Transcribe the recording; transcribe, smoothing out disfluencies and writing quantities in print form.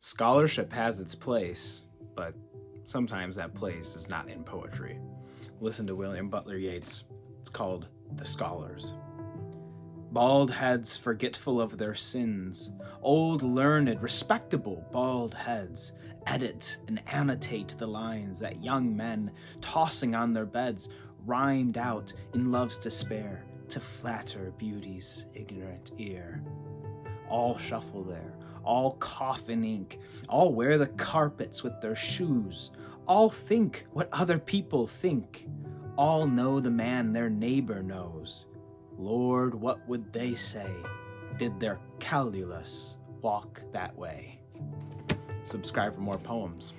Scholarship has its place, but sometimes that place is not in poetry. Listen to William Butler Yeats. It's called The Scholars. Bald heads forgetful of their sins, old, learned, respectable bald heads, edit and annotate the lines that young men, tossing on their beds, rhymed out in love's despair to flatter beauty's ignorant ear. All shuffle there, all cough in ink, all wear the carpets with their shoes, all think what other people think, all know the man their neighbor knows. Lord, what would they say, did their calulus walk that way? Subscribe for more poems.